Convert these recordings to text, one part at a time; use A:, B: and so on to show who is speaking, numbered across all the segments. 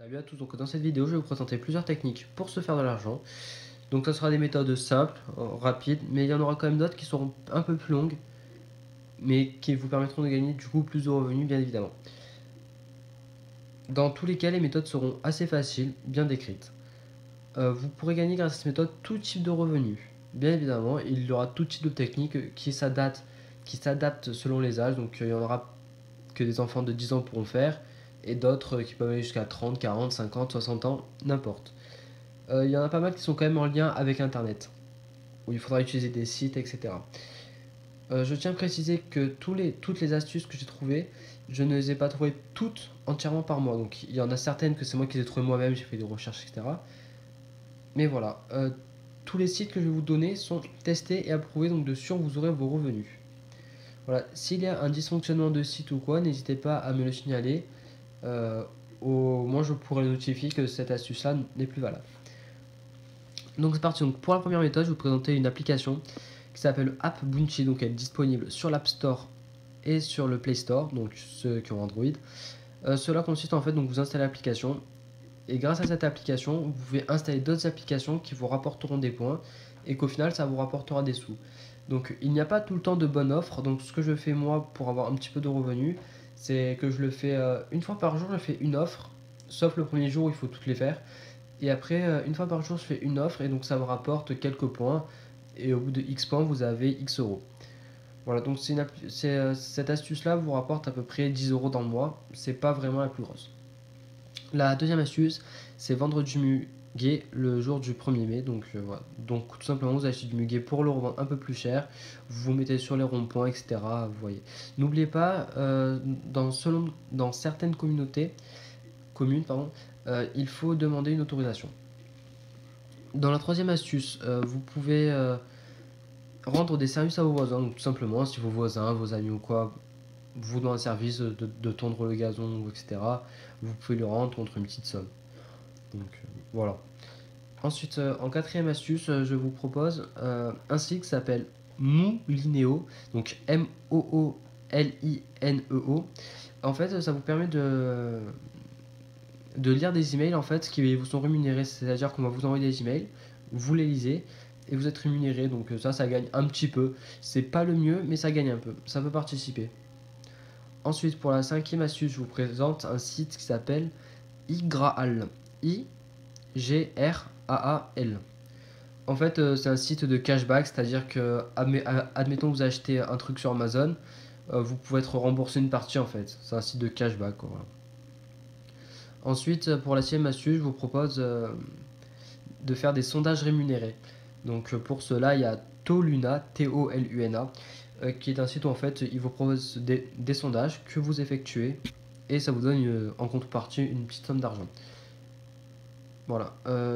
A: Salut à tous, donc dans cette vidéo je vais vous présenter plusieurs techniques pour se faire de l'argent. Donc ça sera des méthodes simples, rapides, mais il y en aura quand même d'autres qui seront un peu plus longues, mais qui vous permettront de gagner du coup plus de revenus bien évidemment. Dans tous les cas, les méthodes seront assez faciles, bien décrites. Vous pourrez gagner grâce à cette méthode tout type de revenus. Bien évidemment, il y aura tout type de techniques qui s'adaptent selon les âges, donc il y en aura que des enfants de 10 ans pourront faire, et d'autres qui peuvent aller jusqu'à 30, 40, 50, 60 ans, n'importe. Il y en a pas mal qui sont quand même en lien avec Internet, où il faudra utiliser des sites, etc. Je tiens à préciser que toutes les astuces que j'ai trouvées, je ne les ai pas trouvées toutes entièrement par moi. Donc il y en a certaines que c'est moi qui les ai trouvées moi-même, j'ai fait des recherches, etc. Mais voilà, tous les sites que je vais vous donner sont testés et approuvés, donc de sûr vous aurez vos revenus. Voilà, s'il y a un dysfonctionnement de site ou quoi, n'hésitez pas à me le signaler. Euh, Au moins je pourrai notifier que cette astuce-là n'est plus valable. Donc c'est parti, donc pour la première méthode, je vais vous présenter une application qui s'appelle App Bunchy, donc elle est disponible sur l'App Store et sur le Play Store, donc ceux qui ont Android. Cela consiste en fait, donc vous installez l'application et grâce à cette application, vous pouvez installer d'autres applications qui vous rapporteront des points et qu'au final ça vous rapportera des sous. Donc il n'y a pas tout le temps de bonnes offres, donc ce que je fais moi pour avoir un petit peu de revenus, c'est que je le fais une fois par jour, je fais une offre, sauf le premier jour où il faut toutes les faire. Et après, une fois par jour, je fais une offre et donc ça me rapporte quelques points. Et au bout de X points, vous avez X euros. Voilà, donc cette astuce-là vous rapporte à peu près 10 euros dans le mois. C'est pas vraiment la plus grosse. La deuxième astuce, c'est vendre du muguet le jour du 1er mai. Donc voilà. Donc tout simplement, vous achetez du muguet pour le revendre un peu plus cher. Vous vous mettez sur les ronds-points, etc. Vous voyez. N'oubliez pas, dans certaines communes, pardon, il faut demander une autorisation. Dans la troisième astuce, vous pouvez rendre des services à vos voisins. Donc, tout simplement, si vos voisins, vos amis ou quoi vous demandent un service de tondre le gazon, etc., vous pouvez le rendre contre une petite somme. Donc voilà. Ensuite, en quatrième astuce, je vous propose un site qui s'appelle Moulineo, donc Moolineo. En fait, ça vous permet de lire des emails en fait qui vous sont rémunérés, c'est-à-dire qu'on va vous envoyer des emails, vous les lisez et vous êtes rémunéré, donc ça gagne un petit peu. C'est pas le mieux, mais ça gagne un peu, ça peut participer. Ensuite, pour la cinquième astuce, je vous présente un site qui s'appelle iGraal. I-G-R-A-A-L. En fait, c'est un site de cashback, c'est-à-dire que, admettons que vous achetez un truc sur Amazon, vous pouvez être remboursé une partie en fait. C'est un site de cashback. Voilà. Ensuite, pour la sixième astuce, je vous propose de faire des sondages rémunérés. Donc pour cela, il y a Toluna, T-O-L-U-N-A, qui est un site où en fait il vous propose des sondages que vous effectuez et ça vous donne en contrepartie une petite somme d'argent. Voilà.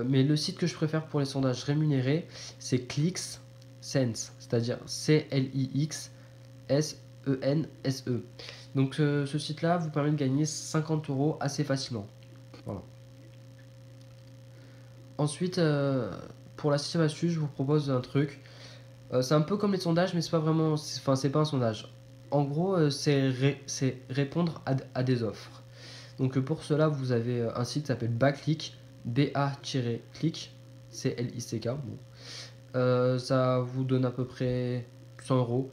A: Mais le site que je préfère pour les sondages rémunérés, c'est ClickSense, c'est-à-dire C-L-I-X-S-E-N-S-E. Donc ce site-là vous permet de gagner 50 euros assez facilement. Voilà. Ensuite, pour la sixième astuce, je vous propose un truc. C'est un peu comme les sondages, mais c'est pas vraiment. Enfin, c'est pas un sondage. En gros, c'est répondre à des offres. Donc pour cela, vous avez un site qui s'appelle Baclick, B-A-click, C-L-I-C-K. Bon. Ça vous donne à peu près 100 euros.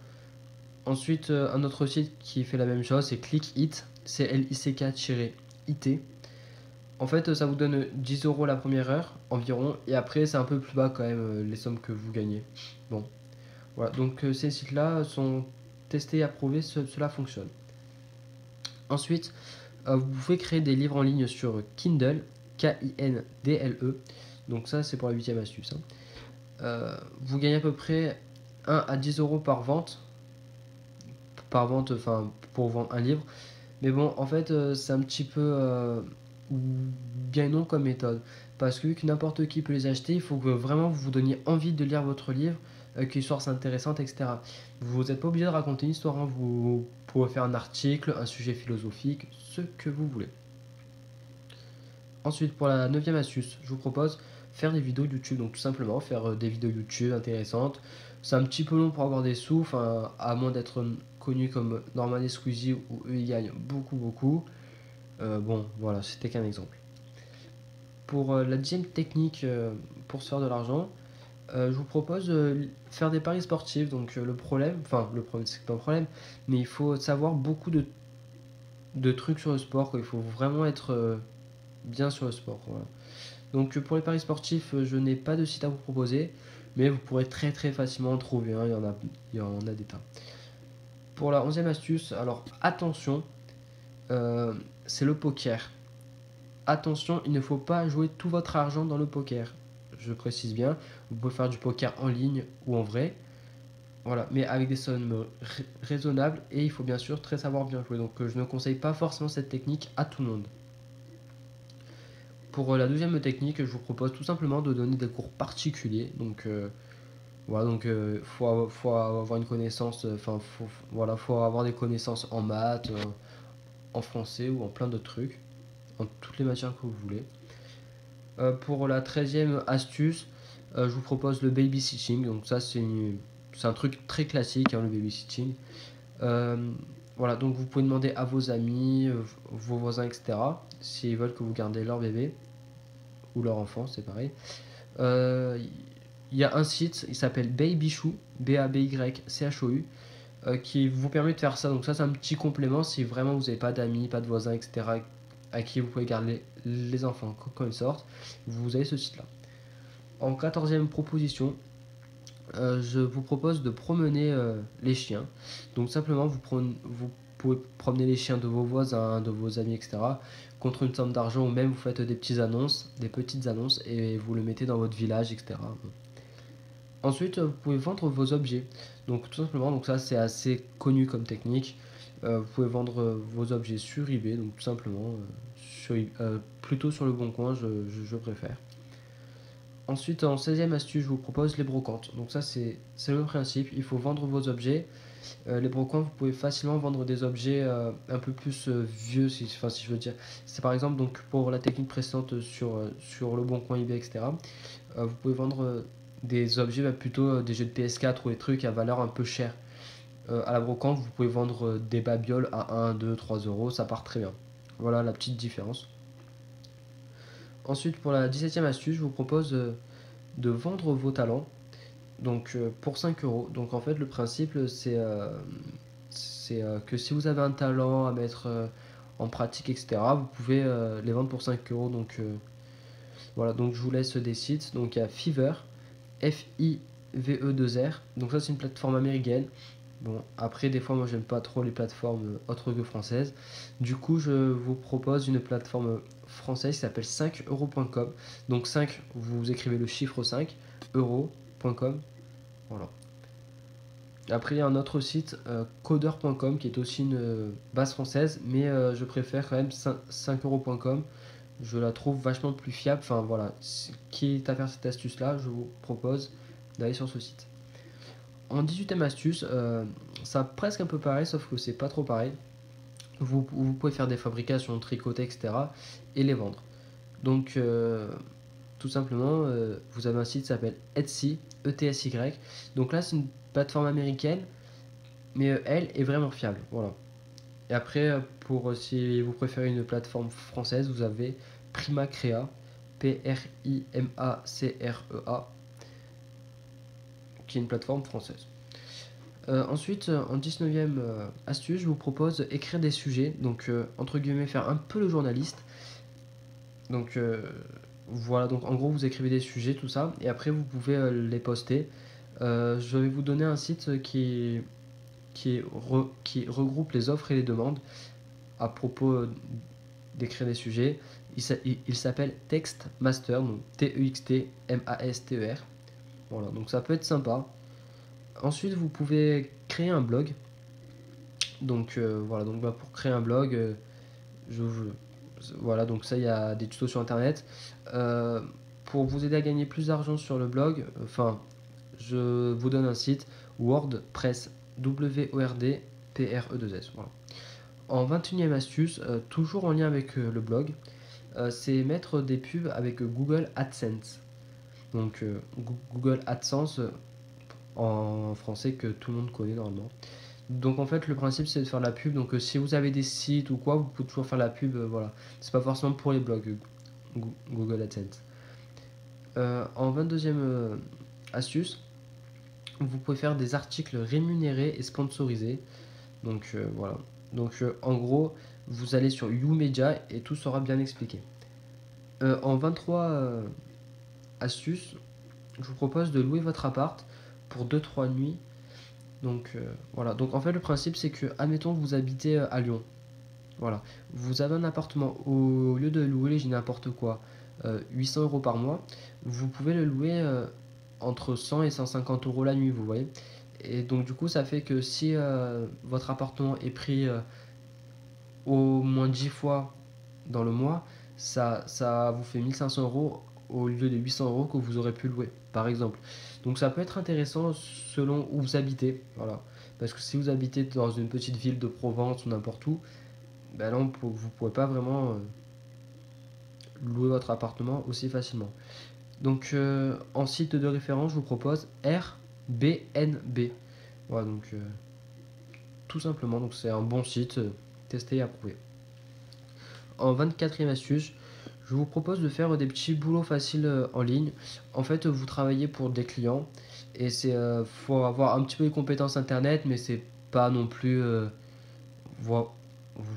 A: Ensuite, un autre site qui fait la même chose, c'est ClickIt, C-L-I-C-K-IT. En fait, ça vous donne 10 euros la première heure environ, et après, c'est un peu plus bas quand même les sommes que vous gagnez. Bon, voilà, donc ces sites-là sont testés et approuvés, cela fonctionne. Ensuite, vous pouvez créer des livres en ligne sur Kindle, K-I-N-D-L-E. Donc ça, c'est pour la huitième astuce. Vous gagnez à peu près 1 à 10 euros par vente, enfin pour vendre un livre. Mais bon, en fait, c'est un petit peu bien non comme méthode. Parce que vu que n'importe qui peut les acheter, il faut que vraiment vous vous donniez envie de lire votre livre, que l'histoire soit intéressante, etc. Vous n'êtes pas obligé de raconter une histoire, hein. Vous pouvez faire un article, un sujet philosophique, ce que vous voulez. Ensuite, pour la neuvième astuce, je vous propose faire des vidéos YouTube. Donc tout simplement faire des vidéos YouTube intéressantes. C'est un petit peu long pour avoir des sous, enfin, à moins d'être connu comme Norman et Squeezie où eux ils gagnent beaucoup. Bon, voilà, c'était qu'un exemple. Pour la deuxième technique pour se faire de l'argent, je vous propose de faire des paris sportifs. Donc le problème c'est pas un problème, mais il faut savoir beaucoup de trucs sur le sport, quoi. Il faut vraiment être bien sur le sport. Voilà. Donc pour les paris sportifs, je n'ai pas de site à vous proposer, mais vous pourrez très très facilement en trouver un, il y en a des tas. Pour la 11e astuce, alors attention, c'est le poker. Attention, il ne faut pas jouer tout votre argent dans le poker. Je précise bien, vous pouvez faire du poker en ligne ou en vrai, voilà, mais avec des sommes raisonnables et il faut bien sûr très savoir bien jouer. Donc je ne conseille pas forcément cette technique à tout le monde. Pour la deuxième technique, je vous propose tout simplement de donner des cours particuliers. Donc voilà, donc faut avoir une connaissance, voilà, faut avoir des connaissances en maths, en français ou en plein d'autres trucs, en toutes les matières que vous voulez. Pour la 13e astuce, je vous propose le babysitting. Donc ça c'est un truc très classique, hein, le babysitting. Voilà, donc vous pouvez demander à vos amis, vos voisins, etc. s'ils veulent que vous gardez leur bébé ou leur enfant, c'est pareil. Il y a un site, il s'appelle Babychou, Babychou, qui vous permet de faire ça. Donc ça c'est un petit complément si vraiment vous n'avez pas d'amis, pas de voisins, etc. à qui vous pouvez garder les enfants quand ils sortent. Vous avez ce site-là. En 14e proposition, je vous propose de promener les chiens. Donc simplement vous pouvez promener les chiens de vos voisins, de vos amis, etc. contre une somme d'argent, ou même vous faites des petites annonces et vous le mettez dans votre village, etc. Ensuite, vous pouvez vendre vos objets. Donc tout simplement, donc ça c'est assez connu comme technique. Vous pouvez vendre vos objets sur eBay, donc tout simplement plutôt sur le bon coin, je préfère. Ensuite, en 16e astuce, je vous propose les brocantes. Donc ça c'est le même principe, il faut vendre vos objets. Les brocantes, vous pouvez facilement vendre des objets un peu plus vieux, si je veux dire. C'est par exemple, donc pour la technique précédente sur le bon coin eBay, etc. Vous pouvez vendre des objets, plutôt des jeux de PS4 ou des trucs à valeur un peu chère. À la brocante, vous pouvez vendre des babioles à 1, 2, 3 euros, ça part très bien. Voilà la petite différence. Ensuite, pour la 17e astuce, je vous propose de vendre vos talents, donc pour 5 euros. Donc en fait, le principe, c'est que si vous avez un talent à mettre en pratique, etc., vous pouvez les vendre pour 5 euros. Donc voilà, donc je vous laisse des sites. Donc il y a Fiverr, Five2R. Donc ça, c'est une plateforme américaine. Bon, après, des fois, moi, j'aime pas trop les plateformes autres que françaises. Du coup, je vous propose une plateforme française qui s'appelle 5euros.com. Donc 5, vous écrivez le chiffre 5, euros.com. Voilà. Après, il y a un autre site, coder.com, qui est aussi une base française, mais je préfère quand même 5euros.com. Je la trouve vachement plus fiable. Enfin voilà, quitte à faire cette astuce-là, je vous propose d'aller sur ce site. En 18e astuce, ça a presque un peu pareil, sauf que c'est pas trop pareil. Vous pouvez faire des fabrications, tricoter, etc. et les vendre. Donc, tout simplement, vous avez un site qui s'appelle Etsy, E-T-S-Y. Donc là, c'est une plateforme américaine, mais elle est vraiment fiable. Voilà. Et après, si vous préférez une plateforme française, vous avez Primacrea, Primacrea, qui est une plateforme française. Ensuite, en 19e astuce, je vous propose écrire des sujets, donc entre guillemets faire un peu le journaliste. Donc voilà, donc en gros vous écrivez des sujets, tout ça, et après vous pouvez les poster. Je vais vous donner un site qui regroupe les offres et les demandes à propos d'écrire des sujets. Il s'appelle Textmaster, donc Textmaster. Voilà, donc ça peut être sympa. Ensuite, vous pouvez créer un blog. Donc voilà, donc pour créer un blog, voilà, donc ça, il y a des tutos sur internet. Pour vous aider à gagner plus d'argent sur le blog, je vous donne un site WordPress, WordPress. Voilà. En 21e astuce, toujours en lien avec le blog, c'est mettre des pubs avec Google AdSense. Donc Google AdSense en français que tout le monde connaît normalement. Donc en fait le principe c'est de faire la pub. Donc si vous avez des sites ou quoi, vous pouvez toujours faire la pub. Voilà, c'est pas forcément pour les blogs. Google AdSense. En 22e astuce, vous pouvez faire des articles rémunérés et sponsorisés. Donc voilà. Donc en gros, vous allez sur YouMedia et tout sera bien expliqué. En 23 astuces, je vous propose de louer votre appart pour 2-3 nuits. Donc voilà. Donc en fait, le principe, c'est que, admettons que vous habitez à Lyon. Voilà. Vous avez un appartement, au lieu de louer, j'ai n'importe quoi, 800 euros par mois, vous pouvez le louer entre 100 et 150 euros la nuit, vous voyez. Et donc du coup, ça fait que si votre appartement est pris au moins 10 fois dans le mois, ça vous fait 1500 euros au lieu de 800 euros que vous aurez pu louer, par exemple. Donc ça peut être intéressant selon où vous habitez, voilà. Parce que si vous habitez dans une petite ville de Provence ou n'importe où, ben là, vous ne pouvez pas vraiment louer votre appartement aussi facilement. Donc, en site de référence, je vous propose Airbnb. Voilà, donc tout simplement, donc c'est un bon site, testé et approuvé. En 24e astuce, je vous propose de faire des petits boulots faciles en ligne. En fait, vous travaillez pour des clients et faut avoir un petit peu de compétences internet, mais c'est pas non plus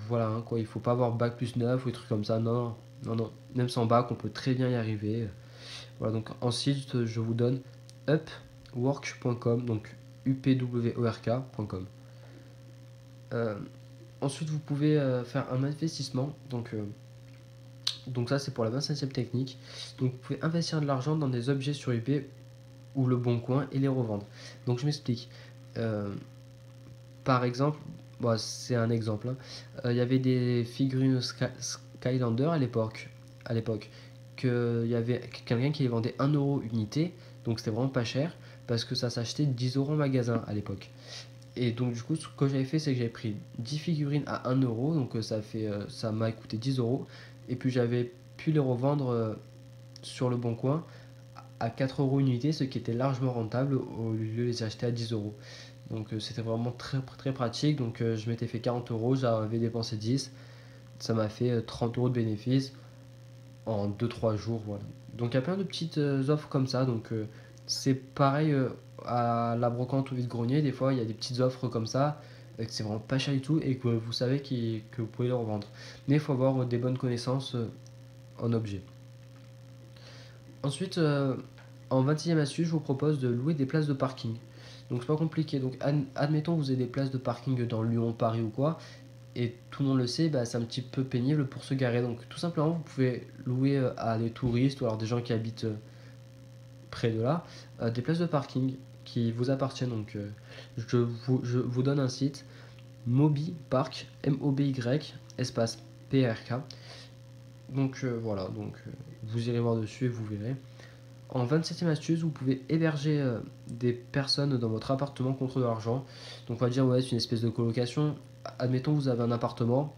A: voilà hein, quoi, il faut pas avoir bac plus 9 ou des trucs comme ça. Non, non, non. Même sans bac, on peut très bien y arriver. Voilà, donc ensuite, je vous donne upwork.com, donc upwork.com. Ensuite, vous pouvez faire un investissement. Donc ça, c'est pour la 25e technique. Donc, vous pouvez investir de l'argent dans des objets sur eBay ou le Bon Coin et les revendre. Donc, je m'explique. Par exemple, bon, c'est un exemple, hein. Il y avait des figurines Skylander à l'époque, qu'il y avait quelqu'un qui les vendait 1 € unité, donc c'était vraiment pas cher, parce que ça s'achetait 10 € en magasin à l'époque. Et donc du coup, ce que j'avais fait, c'est que j'avais pris 10 figurines à 1 €, donc ça m'a coûté 10 €, et puis j'avais pu les revendre sur le Bon Coin à 4 € unité, ce qui était largement rentable au lieu de les acheter à 10 €. Donc c'était vraiment très, très pratique. Donc je m'étais fait 40 €, j'avais dépensé 10. Ça m'a fait 30 € de bénéfice en 2-3 jours. Voilà. Donc il y a plein de petites offres comme ça. Donc c'est pareil à la brocante ou vide-grenier. Des fois il y a des petites offres comme ça, que c'est vraiment pas cher du tout et que vous savez que vous pouvez les revendre. Mais il faut avoir des bonnes connaissances en objet. Ensuite, en 26e astuce, je vous propose de louer des places de parking. Donc c'est pas compliqué. Donc admettons que vous avez des places de parking dans Lyon, Paris ou quoi, et tout le monde le sait, bah, c'est un petit peu pénible pour se garer. Donc tout simplement, vous pouvez louer à des touristes ou alors des gens qui habitent près de là, des places de parking qui vous appartiennent. Donc je vous donne un site, MobiPark, M-O-B-Y, espace PRK. Donc voilà, donc vous irez voir dessus et vous verrez. En 27e astuce, vous pouvez héberger des personnes dans votre appartement contre de l'argent. Donc on va dire, ouais, c'est une espèce de colocation. Admettons vous avez un appartement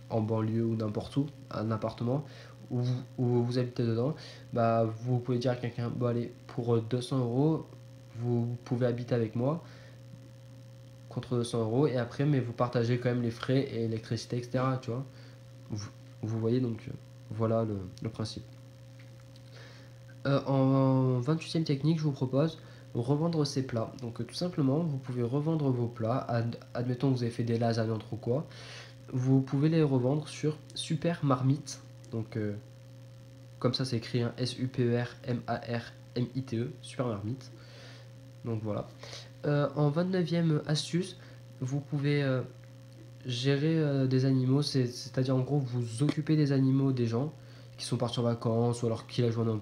A: en banlieue ou n'importe où, un appartement où vous habitez dedans. Bah, vous pouvez dire à quelqu'un, bon allez, pour 200 €, vous pouvez habiter avec moi contre 200 € et après, mais vous partagez quand même les frais et l'électricité, etc. Tu vois, vous, vous voyez donc, voilà le principe. En 28e technique, je vous propose revendre ses plats. Donc tout simplement, vous pouvez revendre vos plats. Admettons que vous avez fait des lasagnes entre quoi. Vous pouvez les revendre sur Super Marmite. Donc comme ça c'est écrit, hein, Supermarmite, Super Marmite. Donc voilà. En 29e astuce, vous pouvez gérer des animaux. C'est-à-dire en gros vous occupez des animaux des gens qui sont partis en vacances ou alors qui la journée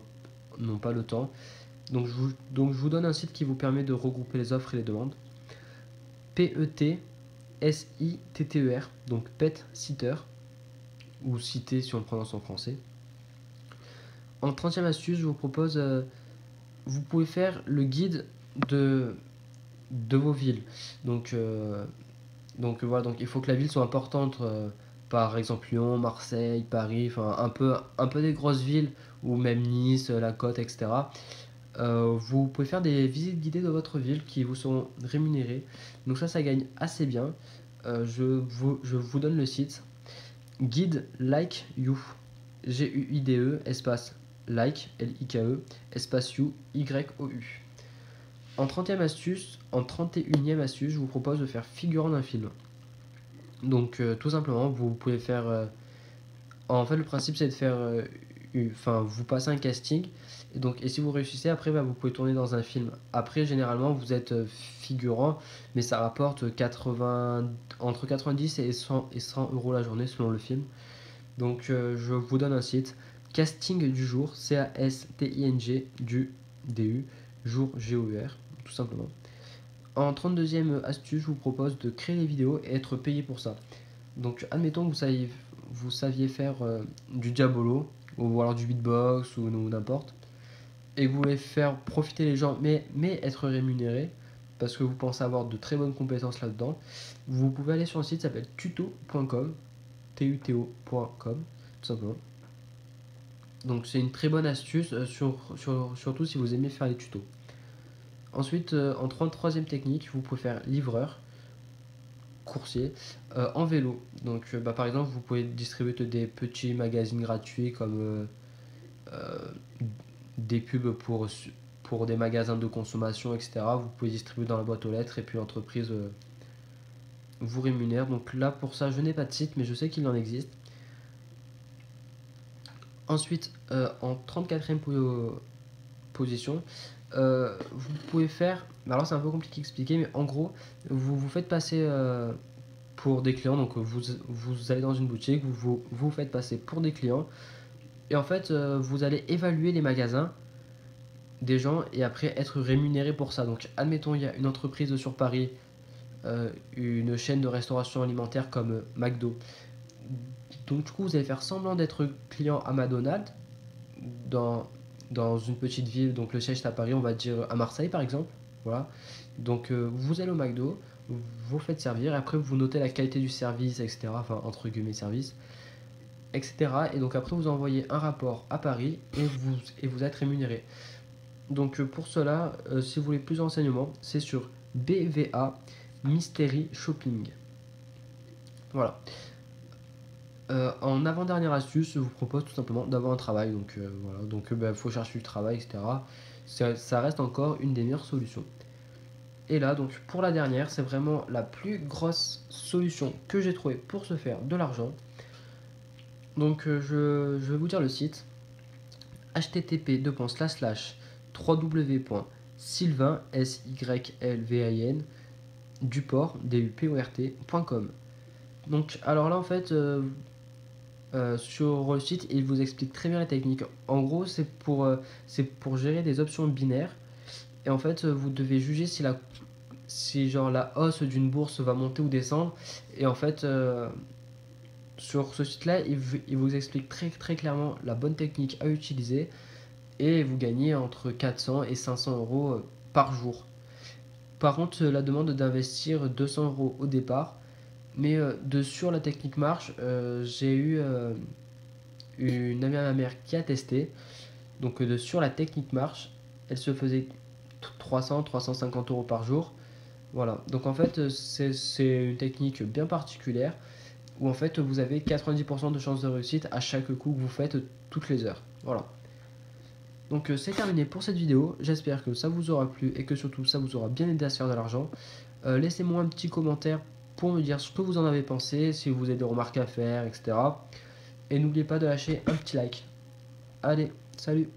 A: n'ont pas le temps. Donc je vous donne un site qui vous permet de regrouper les offres et les demandes. PETSITTER, donc Pet Sitter, ou Cité si on le prononce en français. En 30e astuce, je vous propose, vous pouvez faire le guide de vos villes. Donc voilà, donc il faut que la ville soit importante, par exemple Lyon, Marseille, Paris, enfin un peu des grosses villes, ou même Nice, la Côte, etc. Vous pouvez faire des visites guidées de votre ville qui vous sont rémunérées. Donc ça gagne assez bien. Je vous donne le site Guide Like You. GUIDE, espace like, LIKE, espace you, YOU. En 31e astuce, je vous propose de faire figurant d'un film. Donc tout simplement, vous pouvez faire... en fait, le principe c'est de faire... vous passez un casting, et si vous réussissez, après vous pouvez tourner dans un film. Après, généralement, vous êtes figurant, mais ça rapporte entre 90 et 100 euros la journée selon le film. Donc je vous donne un site, casting du jour, CASTING du DU, jour GOUR, tout simplement. En 32e astuce, je vous propose de créer des vidéos et être payé pour ça. Donc admettons que vous saviez faire du diabolo, ou alors du beatbox, ou n'importe, et que vous voulez faire profiter les gens, mais être rémunéré, parce que vous pensez avoir de très bonnes compétences là-dedans, vous pouvez aller sur un site qui s'appelle tuto.com, tuto.com, tout simplement. Donc c'est une très bonne astuce, surtout si vous aimez faire les tutos. Ensuite, en 33e technique, vous pouvez faire livreur, coursier, en vélo. Donc par exemple, vous pouvez distribuer des petits magazines gratuits comme des pubs pour des magasins de consommation, etc. Vous pouvez distribuer dans la boîte aux lettres et puis l'entreprise vous rémunère. Donc là, pour ça, je n'ai pas de site, mais je sais qu'il en existe. Ensuite, en 34e position, vous pouvez faire... Alors c'est un peu compliqué à expliquer, mais en gros, vous faites passer pour des clients. Donc vous allez dans une boutique, vous faites passer pour des clients. Et en fait, vous allez évaluer les magasins des gens et après être rémunéré pour ça. Donc admettons, il y a une entreprise sur Paris, une chaîne de restauration alimentaire comme McDo. Donc du coup, vous allez faire semblant d'être client à McDonald's dans une petite ville. Donc le siège est à Paris, on va dire à Marseille par exemple. Voilà. Donc vous allez au McDo, vous faites servir, et après vous notez la qualité du service, etc. Enfin, entre guillemets service, etc. Et donc après vous envoyez un rapport à Paris et vous êtes rémunéré. Donc pour cela, si vous voulez plus d'enseignements, c'est sur BVA Mystery Shopping. Voilà. En avant-dernière astuce, je vous propose tout simplement d'avoir un travail. Donc voilà, donc faut chercher du travail, etc. Ça reste encore une des meilleures solutions. Et là, donc pour la dernière, c'est vraiment la plus grosse solution que j'ai trouvée pour se faire de l'argent. Donc je vais vous dire le site, http://www.sylvain duport duport.com. Donc alors là en fait sur le site il vous explique très bien la technique. En gros c'est pour gérer des options binaires, et en fait vous devez juger si genre la hausse d'une bourse va monter ou descendre, et en fait sur ce site là il vous explique très très clairement la bonne technique à utiliser, et vous gagnez entre 400 et 500 euros par jour. Par contre, la demande d'investir 200 euros au départ, mais sur la technique marche, j'ai eu une amie à ma mère qui a testé. Donc sur la technique marche, elle se faisait 300-350 euros par jour. Voilà, donc en fait c'est une technique bien particulière où en fait vous avez 90% de chances de réussite à chaque coup que vous faites toutes les heures. Voilà. Donc c'est terminé pour cette vidéo, j'espère que ça vous aura plu et que surtout ça vous aura bien aidé à se faire de l'argent. Laissez-moi un petit commentaire pour me dire ce que vous en avez pensé, si vous avez des remarques à faire, etc. Et n'oubliez pas de lâcher un petit like. Allez, salut!